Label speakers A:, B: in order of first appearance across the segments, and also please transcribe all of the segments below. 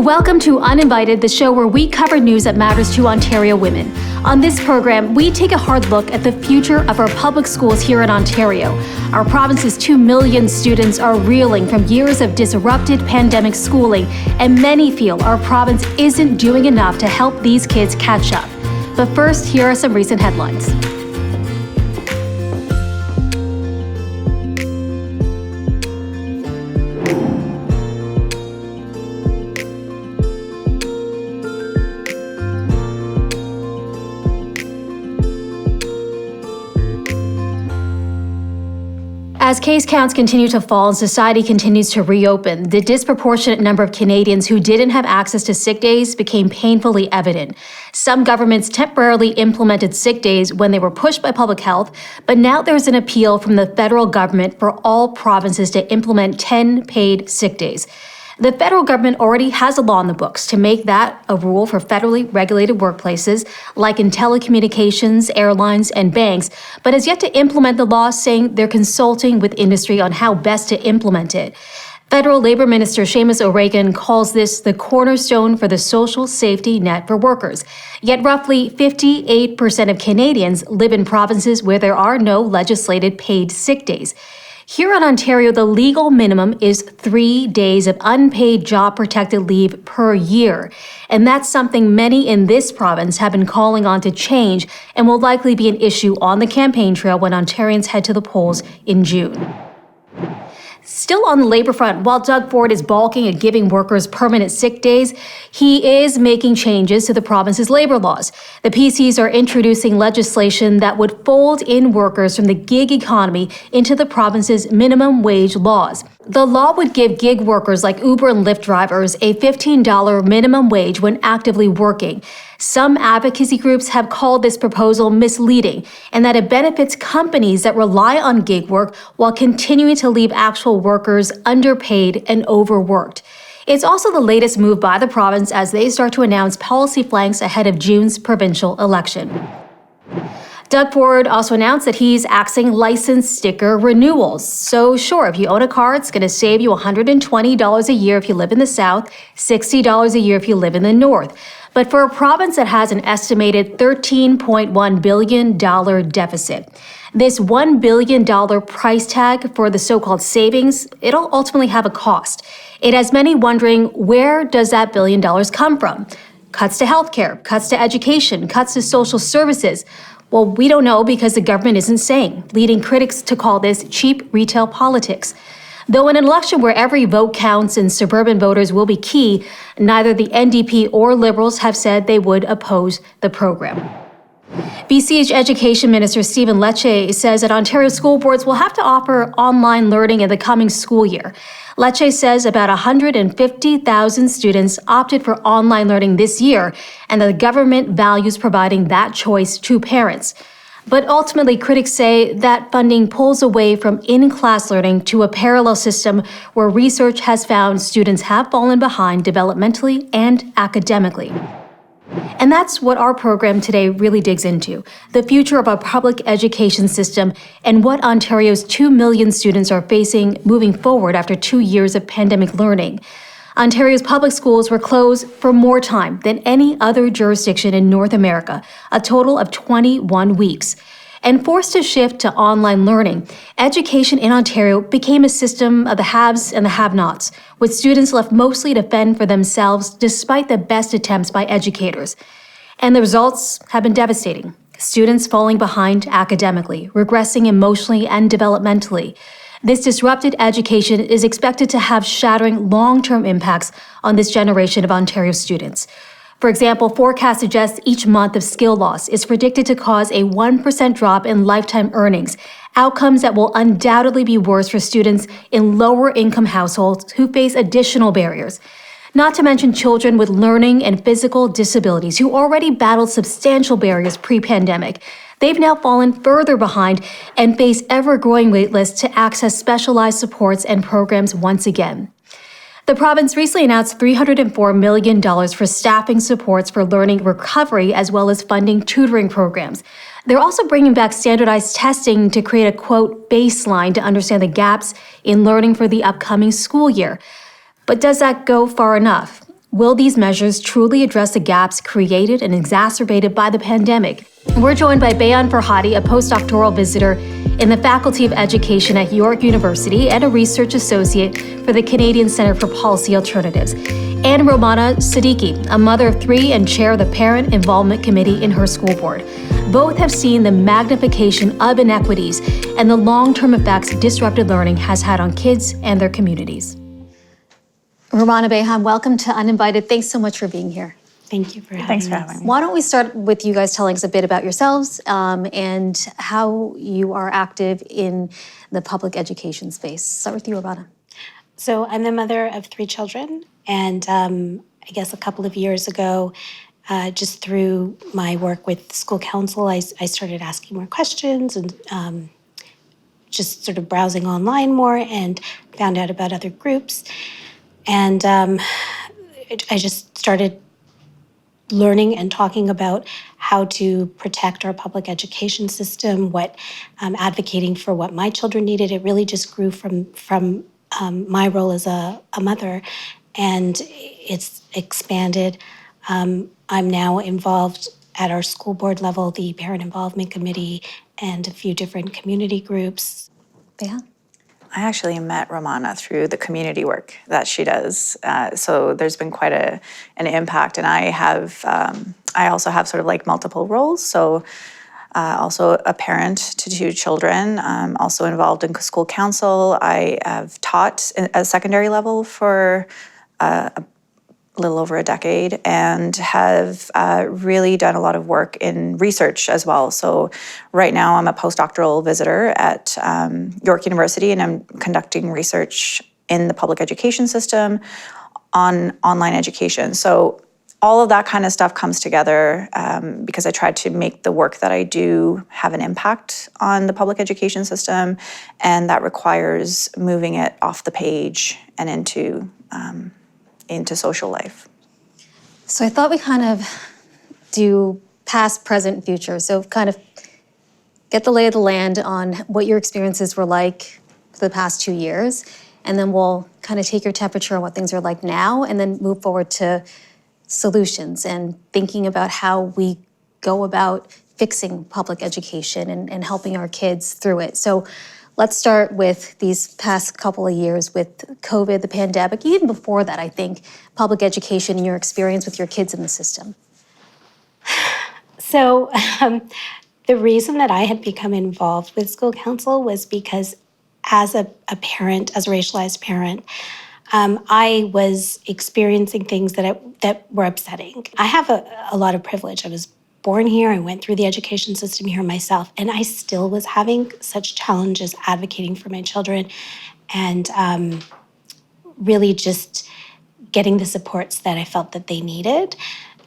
A: Welcome to Uninvited, the show where we cover news that matters to Ontario women. On this program, we take a hard look at the future of our public schools here in Ontario. Our province's 2 million students are reeling from years of disrupted pandemic schooling, and many feel our province isn't doing enough to help these kids catch up. But first, here are some recent headlines. As case counts continue to fall and society continues to reopen, the disproportionate number of Canadians who didn't have access to sick days became painfully evident. Some governments temporarily implemented sick days when they were pushed by public health, but now there's an appeal from the federal government for all provinces to implement 10 paid sick days. The federal government already has a law in the books to make that a rule for federally regulated workplaces, like in telecommunications, airlines, and banks, but has yet to implement the law, saying they're consulting with industry on how best to implement it. Federal Labor Minister Seamus O'Regan calls this the cornerstone for the social safety net for workers. Yet roughly 58% of Canadians live in provinces where there are no legislated paid sick days. Here in Ontario, the legal minimum is 3 days of unpaid job-protected leave per year. And that's something many in this province have been calling on to change and will likely be an issue on the campaign trail when Ontarians head to the polls in June. Still on the labor front, while Doug Ford is balking at giving workers permanent sick days, he is making changes to the province's labor laws. The PCs are introducing legislation that would fold in workers from the gig economy into the province's minimum wage laws. The law would give gig workers like Uber and Lyft drivers a $15 minimum wage when actively working. Some advocacy groups have called this proposal misleading and that it benefits companies that rely on gig work while continuing to leave actual workers underpaid and overworked. It's also the latest move by the province as they start to announce policy flanks ahead of June's provincial election. Doug Ford also announced that he's axing license sticker renewals. So sure, if you own a car, it's going to save you $120 a year if you live in the South, $60 a year if you live in the North. But for a province that has an estimated $13.1 billion deficit, this $1 billion price tag for the so-called savings, it'll ultimately have a cost. It has many wondering, where does that $1 billion come from? Cuts to healthcare, cuts to education, cuts to social services. Well, we don't know because the government isn't saying, leading critics to call this cheap retail politics. Though in an election where every vote counts and suburban voters will be key, neither the NDP or Liberals have said they would oppose the program. BCH Education Minister Stephen Lecce says that Ontario school boards will have to offer online learning in the coming school year. Lecce says about 150,000 students opted for online learning this year, and that the government values providing that choice to parents. But ultimately, critics say that funding pulls away from in-class learning to a parallel system where research has found students have fallen behind developmentally and academically. And that's what our program today really digs into, the future of our public education system and what Ontario's 2 million students are facing moving forward after 2 years of pandemic learning. Ontario's public schools were closed for more time than any other jurisdiction in North America, a total of 21 weeks. And forced to shift to online learning, education in Ontario became a system of the haves and the have-nots, with students left mostly to fend for themselves despite the best attempts by educators. And the results have been devastating. Students falling behind academically, regressing emotionally and developmentally. This disrupted education is expected to have shattering long-term impacts on this generation of Ontario students. For example, forecasts suggest each month of skill loss is predicted to cause a 1% drop in lifetime earnings, outcomes that will undoubtedly be worse for students in lower-income households who face additional barriers. Not to mention children with learning and physical disabilities who already battled substantial barriers pre-pandemic. They've now fallen further behind and face ever-growing waitlists to access specialized supports and programs once again. The province recently announced $304 million for staffing supports for learning recovery as well as funding tutoring programs. They're also bringing back standardized testing to create a, quote, baseline to understand the gaps in learning for the upcoming school year. But does that go far enough? Will these measures truly address the gaps created and exacerbated by the pandemic? We're joined by Beyhan Farhadi, a postdoctoral visitor in the Faculty of Education at York University and a research associate for the Canadian Centre for Policy Alternatives, and Romana Siddiqui, a mother of three and chair of the Parent Involvement Committee in her school board. Both have seen the magnification of inequities and the long-term effects disrupted learning has had on kids and their communities. Romana, Beyhan, welcome to Uninvited. Thanks so much for being here.
B: Thank you for having us.
C: Thanks for having me.
A: Why don't we start with you guys telling us a bit about yourselves and how you are active in the public education space. Start with you, Romana.
B: So I'm the mother of three children, and I guess a couple of years ago, just through my work with school council, I started asking more questions and just sort of browsing online more and found out about other groups. And I just started learning and talking about how to protect our public education system, advocating for what my children needed. It really just grew from my role as a mother, and it's expanded. I'm now involved at our school board level, the Parent Involvement Committee, and a few different community groups.
A: Beyhan?
C: I actually met Romana through the community work that she does. So there's been quite an impact, and I also have sort of like multiple roles. So also a parent to two children. I'm also involved in school council. I have taught at a secondary level for a little over a decade and have really done a lot of work in research as well. So right now I'm a postdoctoral visitor at York University, and I'm conducting research in the public education system on online education. So all of that kind of stuff comes together because I try to make the work that I do have an impact on the public education system, and that requires moving it off the page and into social life.
A: So I thought we kind of do past, present, future. So kind of get the lay of the land on what your experiences were like for the past 2 years, and then we'll kind of take your temperature on what things are like now, and then move forward to solutions and thinking about how we go about fixing public education and helping our kids through it. So let's start with these past couple of years with COVID, the pandemic, even before that, I think, public education and your experience with your kids in the system.
B: So the reason that I had become involved with school council was because as a parent, as a racialized parent, I was experiencing things that were upsetting. I have a lot of privilege. I was born here, I went through the education system here myself, and I still was having such challenges advocating for my children and really just getting the supports that I felt that they needed.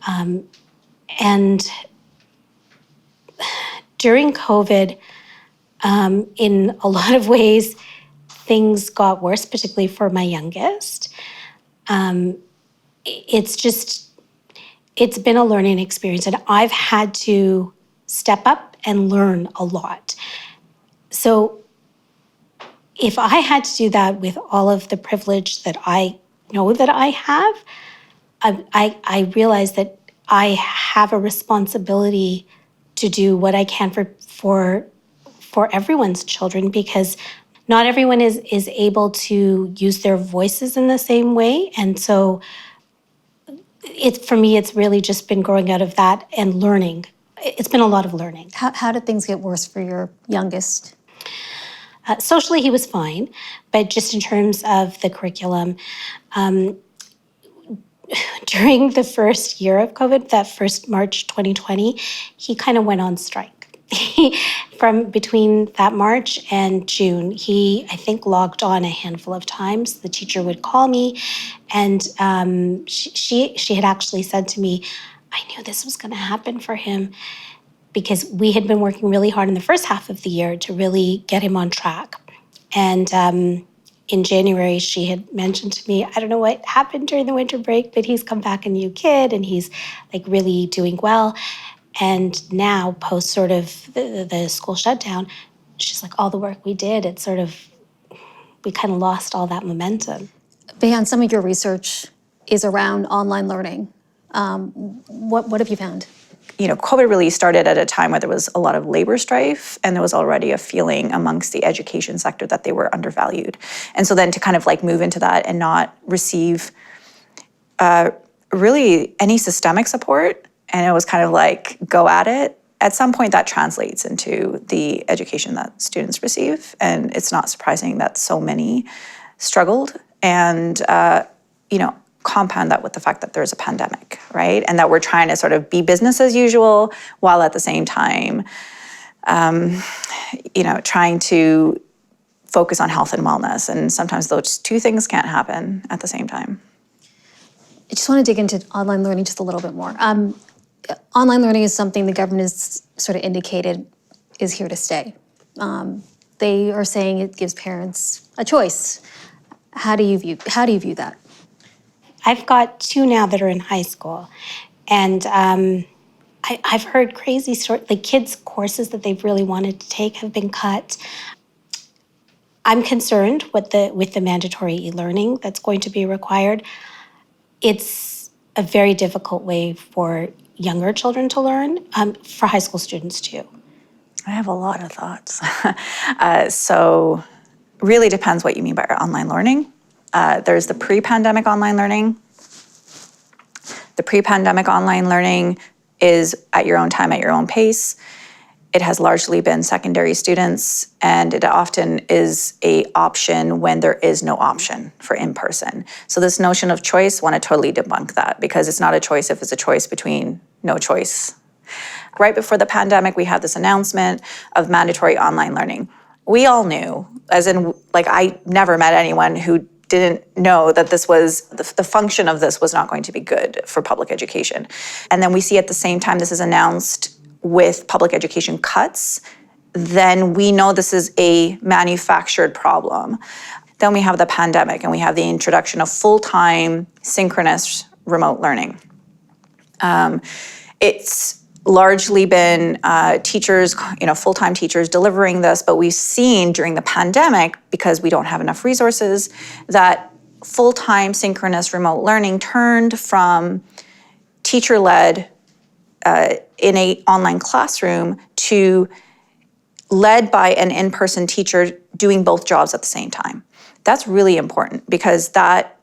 B: And during COVID, in a lot of ways, things got worse, particularly for my youngest. It's been a learning experience, and I've had to step up and learn a lot. So if I had to do that with all of the privilege that I know that I have, I realize that I have a responsibility to do what I can for everyone's children, because not everyone is able to use their voices in the same way. And so for me, it's really just been growing out of that and learning. It's been a lot of learning.
A: How did things get worse for your youngest?
B: Socially, he was fine, but just in terms of the curriculum, during the first year of COVID, that first March 2020, he kind of went on strike. From between that March and June, he, I think, logged on a handful of times. The teacher would call me, and she had actually said to me, I knew this was going to happen for him, because we had been working really hard in the first half of the year to really get him on track. And in January, she had mentioned to me, I don't know what happened during the winter break, but he's come back a new kid and he's like really doing well. And now, post sort of the school shutdown, she's like, all the work we did, it's sort of, we kind of lost all that momentum.
A: Beyhan, some of your research is around online learning. What have you found?
C: COVID really started at a time where there was a lot of labor strife, and there was already a feeling amongst the education sector that they were undervalued. And so then to kind of like move into that and not receive really any systemic support, and it was kind of like go at it. At some point that translates into the education that students receive, and it's not surprising that so many struggled. And compound that with the fact that there's a pandemic, right? And that we're trying to sort of be business as usual while at the same time, trying to focus on health and wellness. And sometimes those two things can't happen at the same time.
A: I just want to dig into online learning just a little bit more. Online learning is something the government has sort of indicated is here to stay. They are saying it gives parents a choice. How do you view that?
B: I've got two now that are in high school, and I've heard crazy stories. Like kids' courses that they've really wanted to take have been cut. I'm concerned with the mandatory e-learning that's going to be required. It's a very difficult way for younger children to learn, for high school students too.
C: I have a lot of thoughts. So really depends what you mean by online learning. There's the pre-pandemic online learning. The pre-pandemic online learning is at your own time, at your own pace. It has largely been secondary students, and it often is an option when there is no option for in-person. So this notion of choice, I want to totally debunk that, because it's not a choice if it's a choice between no choice. Right before the pandemic, we had this announcement of mandatory online learning. We all knew, as in, like, I never met anyone who didn't know that this was, the function of this was not going to be good for public education. And then we see at the same time this is announced with public education cuts, then we know this is a manufactured problem. Then we have the pandemic, and we have the introduction of full-time synchronous remote learning. It's largely been teachers, full-time teachers delivering this, but we've seen during the pandemic, because we don't have enough resources, that full-time synchronous remote learning turned from teacher-led in an online classroom to led by an in-person teacher doing both jobs at the same time. That's really important, because that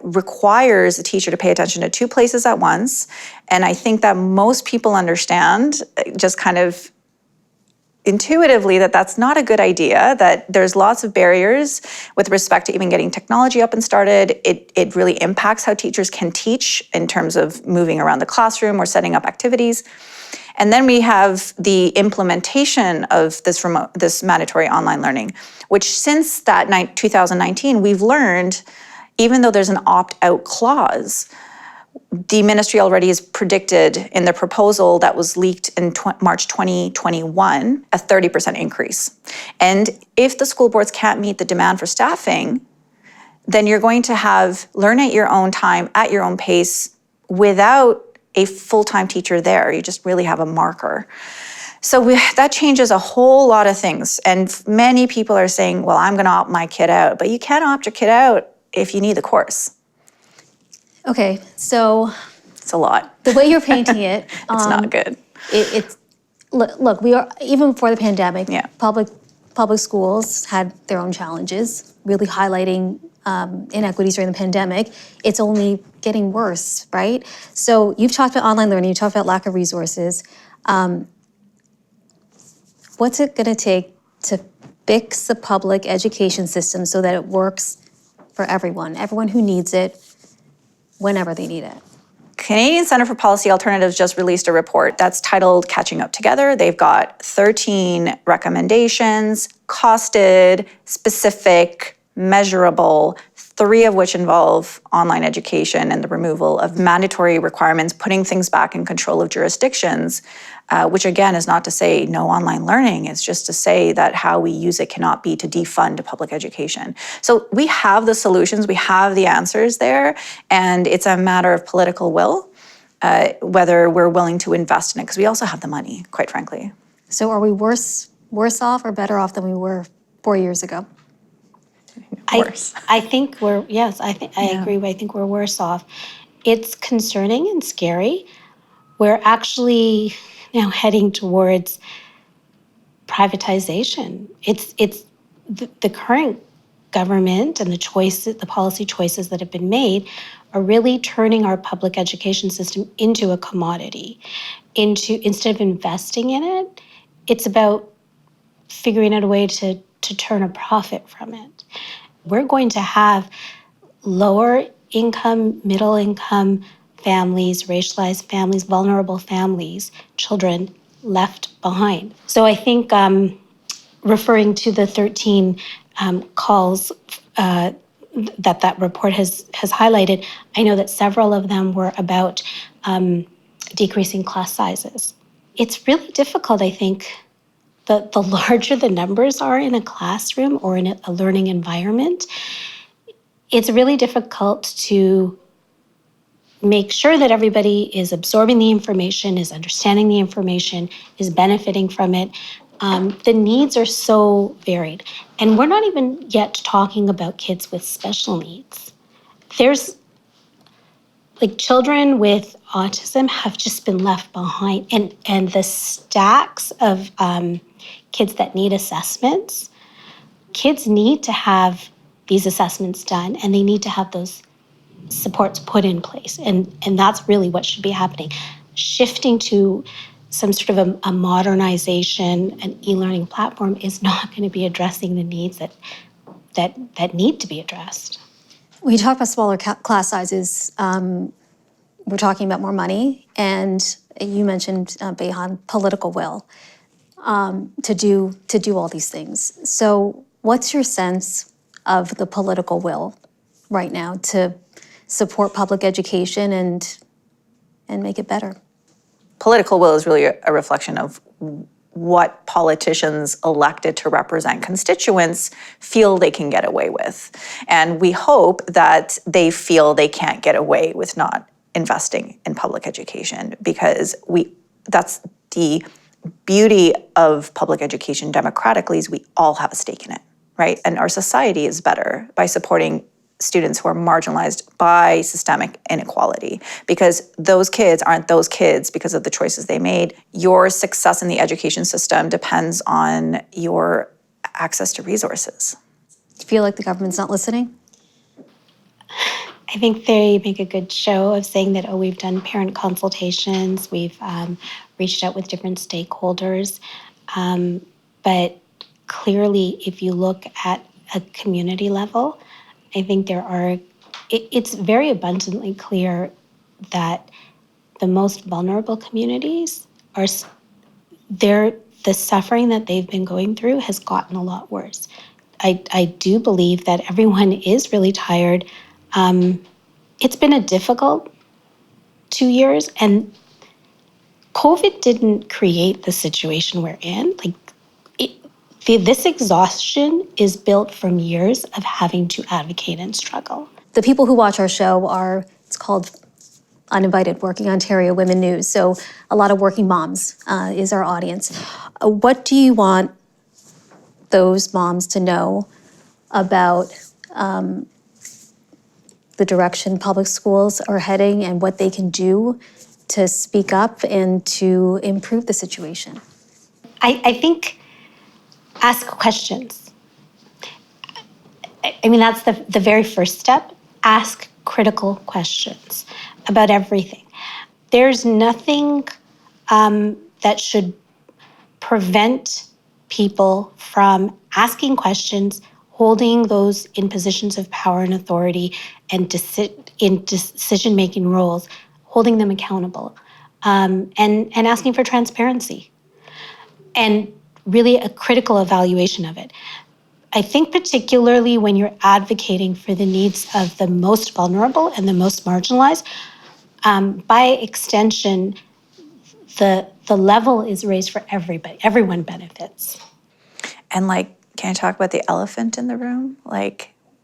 C: requires a teacher to pay attention to two places at once. And I think that most people understand, just kind of intuitively, that that's not a good idea, that there's lots of barriers with respect to even getting technology up and started. It really impacts how teachers can teach in terms of moving around the classroom or setting up activities. And then we have the implementation of this mandatory online learning, which since that 2019, we've learned, even though there's an opt-out clause, the ministry already has predicted in the proposal that was leaked in March 2021, a 30% increase. And if the school boards can't meet the demand for staffing, then you're going to have learn at your own time, at your own pace, without a full-time teacher there. You just really have a marker. So that changes a whole lot of things. And many people are saying, well, I'm gonna opt my kid out. But you can't opt your kid out if you need the course.
A: Okay, so
C: it's a lot.
A: The way you're painting it,
C: it's not good.
A: Look, we are, even before the pandemic,
C: yeah.
A: public schools had their own challenges, really highlighting inequities during the pandemic. It's only getting worse, right? So you've talked about online learning, you talked about lack of resources. What's it gonna take to fix the public education system so that it works for everyone who needs it, whenever they need it?
C: Canadian Centre for Policy Alternatives just released a report that's titled Catching Up Together. They've got 13 recommendations, costed, specific, measurable, 3 of which involve online education and the removal of mandatory requirements, putting things back in control of jurisdictions, which again is not to say no online learning, it's just to say that how we use it cannot be to defund public education. So we have the solutions, we have the answers there, and it's a matter of political will, whether we're willing to invest in it, because we also have the money, quite frankly.
A: So are we worse off or better off than we were 4 years ago?
C: worse.
B: I think we're, yes, I agree. I think we're worse off. It's concerning and scary. We're actually now heading towards privatization. It's the current government and the choices, the policy choices that have been made are really turning our public education system into a commodity. Instead of investing in it, it's about figuring out a way to turn a profit from it. We're going to have lower income, middle income families, racialized families, vulnerable families, children left behind. So I think referring to the 13 calls that report has highlighted, I know that several of them were about decreasing class sizes. It's really difficult, I think. The larger the numbers are in a classroom or in a learning environment, it's really difficult to make sure that everybody is absorbing the information, is understanding the information, is benefiting from it. The needs are so varied. And we're not even yet talking about kids with special needs. There's like children with autism have just been left behind. And the stacks of kids that need assessments, kids need to have these assessments done and they need to have those supports put in place. And that's really what should be happening. Shifting to some sort of a modernization, an e-learning platform is not going to be addressing the needs that need to be addressed.
A: We talk about smaller class sizes. We're talking about more money, and you mentioned Beyhan, political will to do all these things. So, what's your sense of the political will right now to support public education and make it better?
C: Political will is really a reflection of what politicians elected to represent constituents feel they can get away with. And we hope that they feel they can't get away with not investing in public education, because that's the beauty of public education democratically, is we all have a stake in it, right? And our society is better by supporting students who are marginalized by systemic inequality, because those kids aren't those kids because of the choices they made. Your success in the education system depends on your access to resources.
A: Do you feel like the government's not listening?
B: I think they make a good show of saying that, we've done parent consultations, we've reached out with different stakeholders. But clearly, if you look at a community level, I think it's very abundantly clear that the most vulnerable communities the suffering that they've been going through has gotten a lot worse. I do believe that everyone is really tired. It's been a difficult 2 years, and COVID didn't create the situation we're in. This exhaustion is built from years of having to advocate and struggle.
A: The people who watch our show it's called Uninvited, Working Ontario Women News. So a lot of working moms is our audience. What do you want those moms to know about the direction public schools are heading and what they can do to speak up and to improve the situation?
B: I think ask questions. I mean, that's the very first step. Ask critical questions about everything. There's nothing that should prevent people from asking questions, holding those in positions of power and authority and in decision-making roles, holding them accountable, and asking for transparency and really a critical evaluation of it. I think particularly when you're advocating for the needs of the most vulnerable and the most marginalized, by extension, the level is raised for everybody. Everyone benefits.
C: And can I talk about the elephant in the room?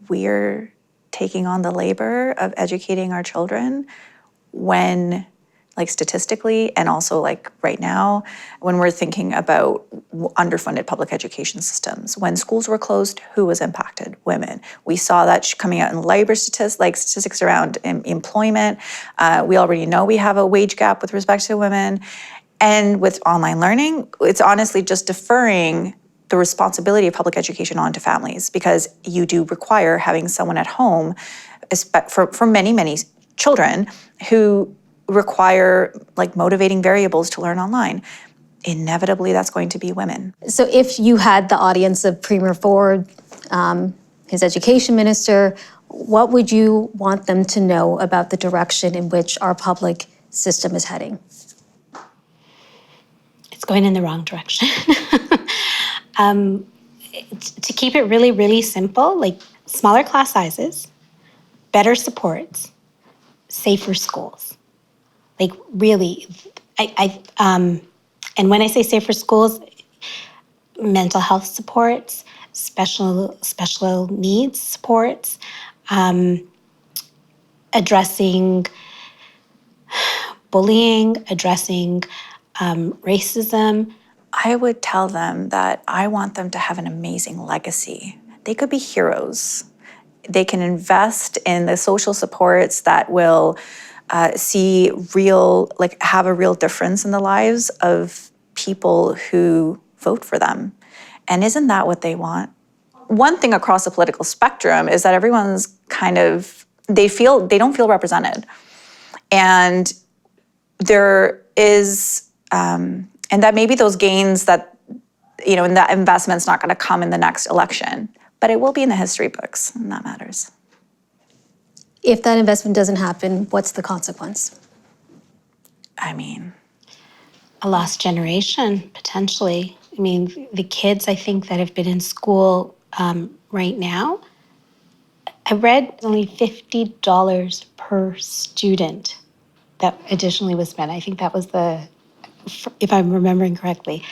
C: We're taking on the labor of educating our children when like statistically, and also like right now, when we're thinking about underfunded public education systems. When schools were closed, who was impacted? Women. We saw that coming out in labor statistics, like statistics around employment. We already know we have a wage gap with respect to women. And with online learning, it's honestly just deferring the responsibility of public education onto families, because you do require having someone at home for many, many children who require like motivating variables to learn online. Inevitably, that's going to be women.
A: So if you had the audience of Premier Ford, his education minister, what would you want them to know about the direction in which our public system is heading?
B: It's going in the wrong direction. To keep it really, really simple, like smaller class sizes, better supports, safer schools. Like really, and when I say safer schools, mental health supports, special needs supports, addressing bullying, addressing racism.
C: I would tell them that I want them to have an amazing legacy. They could be heroes. They can invest in the social supports that will have a real difference in the lives of people who vote for them. And isn't that what they want? One thing across the political spectrum is that everyone's kind of, they don't feel represented. And there is, and that maybe those gains that, and that investment's not going to come in the next election, but it will be in the history books, and that matters.
A: If that investment doesn't happen, what's the consequence?
C: I mean,
B: a lost generation, potentially. I mean, the kids, I think, that have been in school right now, I read only $50 per student that additionally was spent. I think that was if I'm remembering correctly.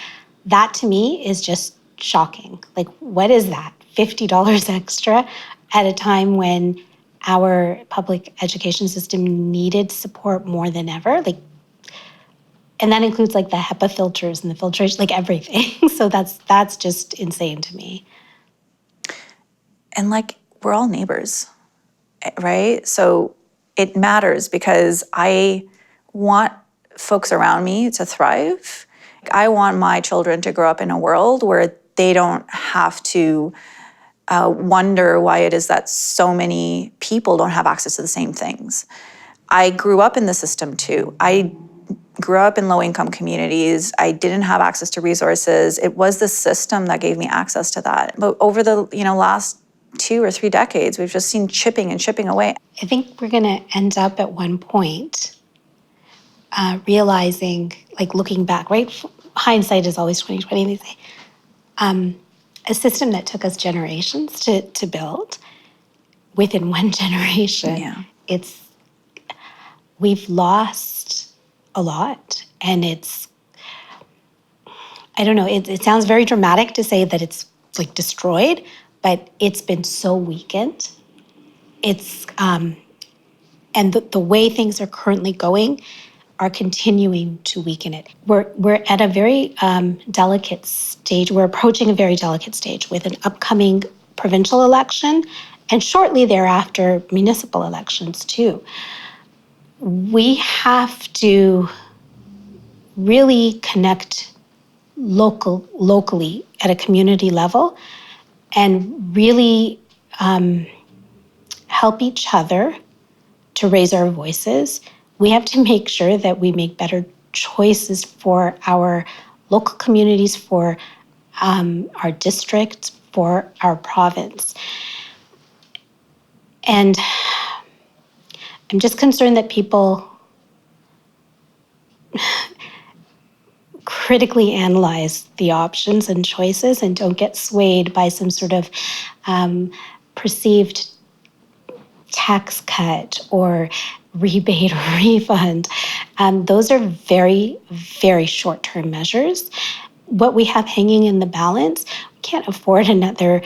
B: That to me is just shocking. Like, what is that? $50 extra at a time when our public education system needed support more than ever. Like, and that includes like the HEPA filters and the filtration, like everything. So that's just insane to me.
C: And like, we're all neighbors, right? So it matters because I want folks around me to thrive. I want my children to grow up in a world where they don't have to wonder why it is that so many people don't have access to the same things. I grew up in the system too. I grew up in low-income communities. I didn't have access to resources. It was the system that gave me access to that. But over the last 2 or 3 decades, we've just seen chipping away.
B: I think we're going to end up at one point realizing, like looking back, right? Hindsight is always 20/20, they say. A system that took us generations to build within one generation.
C: Yeah.
B: We've lost a lot, and I don't know, it sounds very dramatic to say that it's like destroyed, but it's been so weakened. It's, and the way things are currently going are continuing to weaken it. We're at a very delicate stage. We're approaching a very delicate stage with an upcoming provincial election, and shortly thereafter, municipal elections too. We have to really connect locally at a community level and really help each other to raise our voices. We have to make sure that we make better choices for our local communities, for our district, for our province. And I'm just concerned that people critically analyze the options and choices and don't get swayed by some sort of perceived tax cut or rebate or refund. Those are very, very short-term measures. What we have hanging in the balance, we can't afford another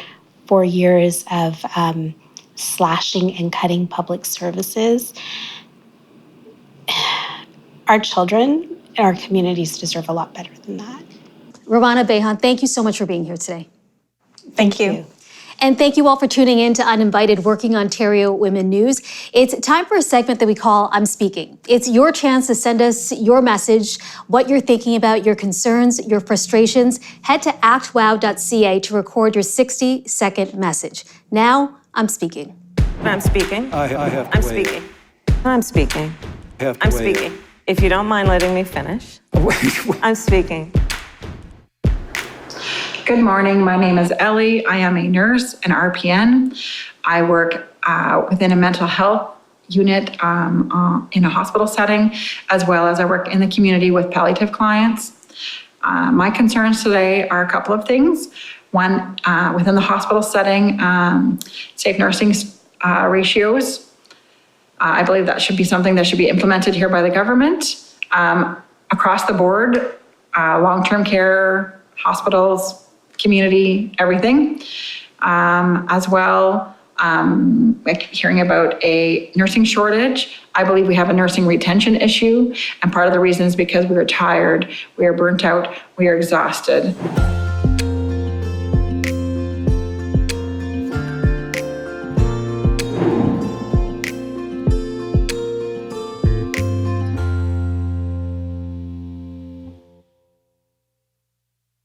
B: 4 years of slashing and cutting public services. our children and our communities deserve a lot better than that.
A: Romana, Beyhan, thank you so much for being here today.
C: Thank you.
A: And thank you all for tuning in to Uninvited Working Ontario Women News. It's time for a segment that we call I'm Speaking. It's your chance to send us your message, what you're thinking about, your concerns, your frustrations. Head to actwow.ca to record your 60-second message. Now, I'm speaking.
D: I'm speaking.
E: I have to
D: I'm
E: weigh in.
D: speaking. I'm speaking.
E: I have to
D: I'm
E: weigh in.
D: speaking. If you don't mind letting me finish. I'm speaking.
F: Good morning. My name is Ellie. I am a nurse, an RPN. I work within a mental health unit in a hospital setting, as well as I work in the community with palliative clients. My concerns today are a couple of things. One, within the hospital setting, safe nursing ratios. I believe that should be something that should be implemented here by the government. Across the board, long-term care, hospitals, community, everything. As well, like hearing about a nursing shortage. I believe we have a nursing retention issue, and part of the reason is because we are tired, we are burnt out, we are exhausted.